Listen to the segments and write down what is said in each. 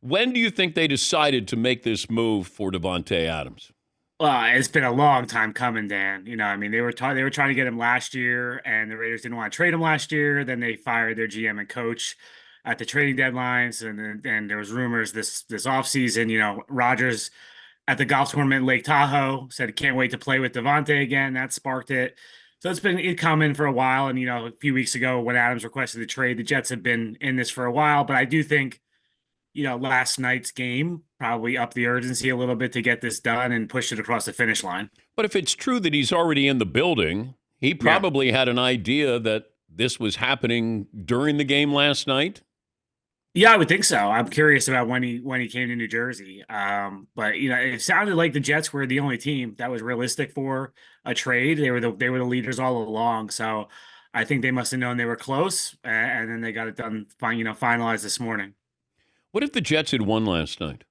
When do you think they decided to make this move for Davante Adams? Well, it's been a long time coming, Dan. I mean, they were trying to get him last year, and the Raiders didn't want to trade him last year. Then they fired their GM and coach at the trading deadlines, and there was rumors this offseason. Rodgers at the golf tournament in Lake Tahoe said he can't wait to play with Davante again. That sparked it. So it's been coming for a while. And a few weeks ago when Adams requested the trade, the Jets have been in this for a while. But I do think last night's game probably upped the urgency a little bit to get this done and push it across the finish line. But if it's true that he's already in the building, he Yeah. probably had an idea that this was happening during the game last night. Yeah, I would think so. I'm curious about when he came to New Jersey. But it sounded like the Jets were the only team that was realistic for a trade. They were the leaders all along. So I think they must have known they were close, and then they got it done, finalized this morning. What if the Jets had won last night?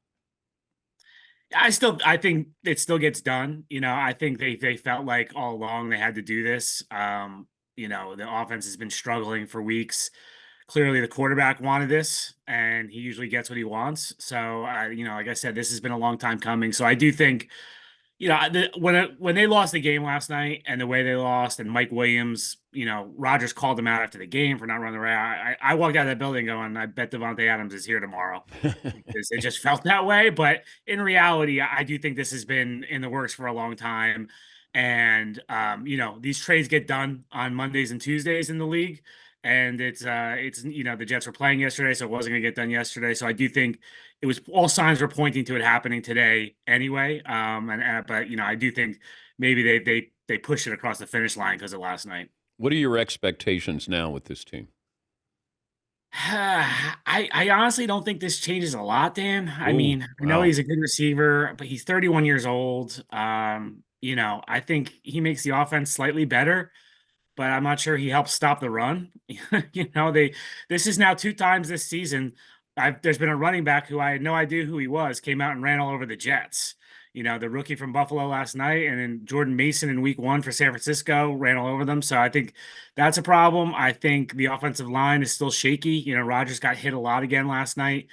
I think it still gets done. I think they felt like all along they had to do this. The offense has been struggling for weeks. Clearly, the quarterback wanted this, and he usually gets what he wants. So, like I said, this has been a long time coming. So, I do think, when they lost the game last night and the way they lost, and Mike Williams, Rogers called him out after the game for not running the right. I walked out of that building going, I bet Davante Adams is here tomorrow because it just felt that way. But in reality, I do think this has been in the works for a long time. And, these trades get done on Mondays and Tuesdays in the league. And it's the Jets were playing yesterday, so it wasn't going to get done yesterday. So I do think it was all signs were pointing to it happening today anyway. But I do think maybe they pushed it across the finish line because of last night. What are your expectations now with this team? I honestly don't think this changes a lot, Dan. I Oh, mean, I know wow. he's a good receiver, but he's 31 years old. I think he makes the offense slightly better, but I'm not sure he helps stop the run. This is now two times this season. There's been a running back who I had no idea who he was, came out and ran all over the Jets. The rookie from Buffalo last night, and then Jordan Mason in week one for San Francisco ran all over them. So I think that's a problem. I think the offensive line is still shaky. Rodgers got hit a lot again last night.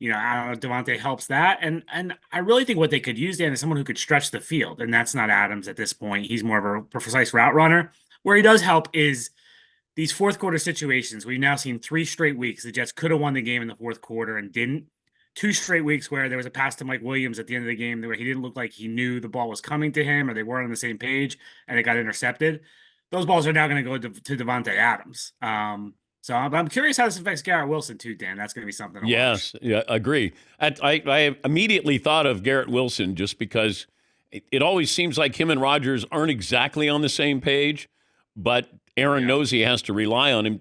I don't know if Davante helps that. And I really think what they could use, Dan, is someone who could stretch the field. And that's not Adams at this point. He's more of a precise route runner. Where he does help is these fourth quarter situations. We've now seen 3 straight weeks. The Jets could have won the game in the fourth quarter and didn't. 2 straight weeks where there was a pass to Mike Williams at the end of the game where he didn't look like he knew the ball was coming to him or they weren't on the same page and it got intercepted. Those balls are now going to go to Davante Adams. So I'm curious how this affects Garrett Wilson too, Dan. That's going to be something to watch. Yes, yeah, agree. I immediately thought of Garrett Wilson just because it always seems like him and Rodgers aren't exactly on the same page, but Aaron Yeah. knows he has to rely on him